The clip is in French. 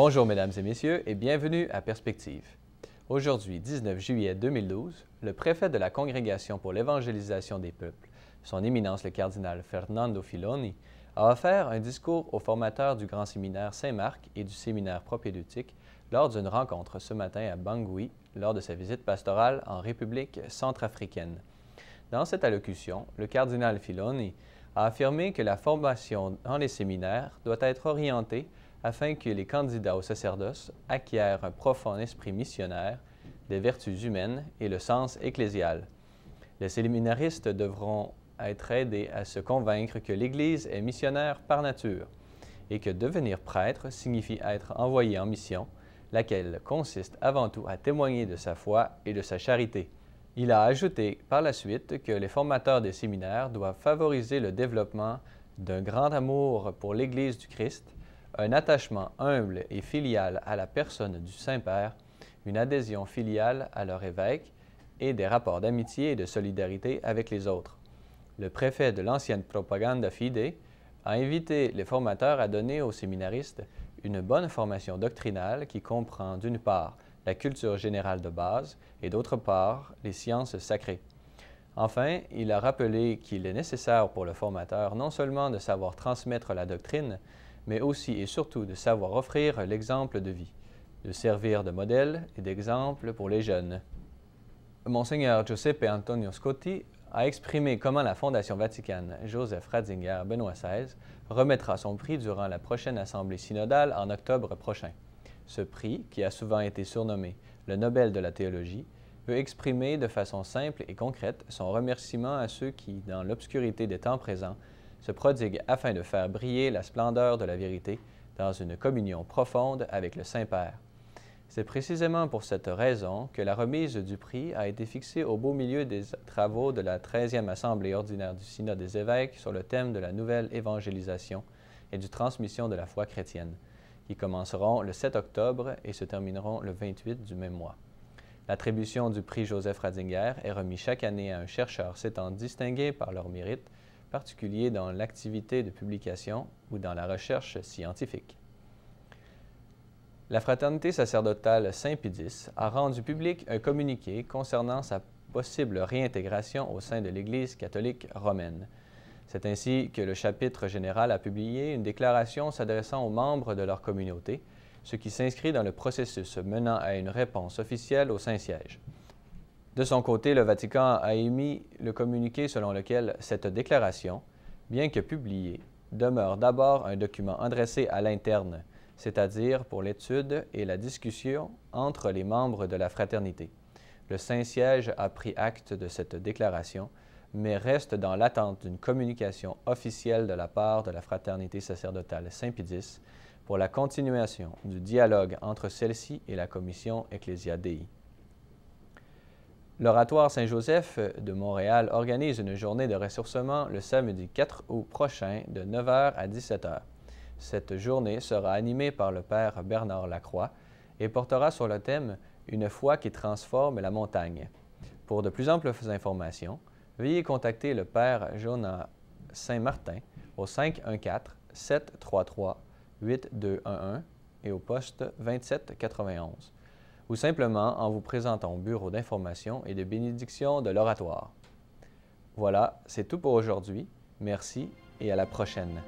Bonjour mesdames et messieurs et bienvenue à Perspective. Aujourd'hui, 19 juillet 2012, le préfet de la Congrégation pour l'évangélisation des peuples, son éminence le cardinal Fernando Filoni, a offert un discours aux formateurs du Grand Séminaire Saint-Marc et du Séminaire propédeutique lors d'une rencontre ce matin à Bangui lors de sa visite pastorale en République centrafricaine. Dans cette allocution, le cardinal Filoni a affirmé que la formation dans les séminaires doit être orientée afin que les candidats au sacerdoce acquièrent un profond esprit missionnaire, des vertus humaines et le sens ecclésial. Les séminaristes devront être aidés à se convaincre que l'Église est missionnaire par nature et que devenir prêtre signifie être envoyé en mission, laquelle consiste avant tout à témoigner de sa foi et de sa charité. Il a ajouté par la suite que les formateurs des séminaires doivent favoriser le développement d'un grand amour pour l'Église du Christ, un attachement humble et filial à la personne du Saint-Père, une adhésion filiale à leur évêque et des rapports d'amitié et de solidarité avec les autres. Le préfet de l'ancienne Propaganda Fide a invité les formateurs à donner aux séminaristes une bonne formation doctrinale qui comprend d'une part la culture générale de base et d'autre part les sciences sacrées. Enfin, il a rappelé qu'il est nécessaire pour le formateur non seulement de savoir transmettre la doctrine, mais aussi et surtout de savoir offrir l'exemple de vie, de servir de modèle et d'exemple pour les jeunes. Monseigneur Giuseppe Antonio Scotti a exprimé comment la Fondation Vaticane Joseph Ratzinger Benoît XVI remettra son prix durant la prochaine Assemblée synodale en octobre prochain. Ce prix, qui a souvent été surnommé le Nobel de la théologie, veut exprimer de façon simple et concrète son remerciement à ceux qui, dans l'obscurité des temps présents, se prodiguent afin de faire briller la splendeur de la vérité dans une communion profonde avec le Saint-Père. C'est précisément pour cette raison que la remise du prix a été fixée au beau milieu des travaux de la 13e Assemblée ordinaire du Synode des évêques sur le thème de la nouvelle évangélisation et de transmission de la foi chrétienne, qui commenceront le 7 octobre et se termineront le 28 du même mois. L'attribution du prix Joseph Ratzinger est remise chaque année à un chercheur s'étant distingué par leur mérite, particulier dans l'activité de publication ou dans la recherche scientifique. La Fraternité sacerdotale Saint-Pie-X a rendu public un communiqué concernant sa possible réintégration au sein de l'Église catholique romaine. C'est ainsi que le chapitre général a publié une déclaration s'adressant aux membres de leur communauté, ce qui s'inscrit dans le processus menant à une réponse officielle au Saint-Siège. De son côté, le Vatican a émis le communiqué selon lequel cette déclaration, bien que publiée, demeure d'abord un document adressé à l'interne, c'est-à-dire pour l'étude et la discussion entre les membres de la fraternité. Le Saint-Siège a pris acte de cette déclaration, mais reste dans l'attente d'une communication officielle de la part de la Fraternité sacerdotale Saint-Pie-X pour la continuation du dialogue entre celle-ci et la Commission Ecclesia Dei. L'Oratoire Saint-Joseph de Montréal organise une journée de ressourcement le samedi 4 août prochain de 9h à 17h. Cette journée sera animée par le Père Bernard Lacroix et portera sur le thème « Une foi qui transforme la montagne ». Pour de plus amples informations, veuillez contacter le Père Jonas Saint-Martin au 514-733-8211 et au poste 2791, ou simplement en vous présentant au bureau d'information et de bénédiction de l'Oratoire. Voilà, c'est tout pour aujourd'hui. Merci et à la prochaine.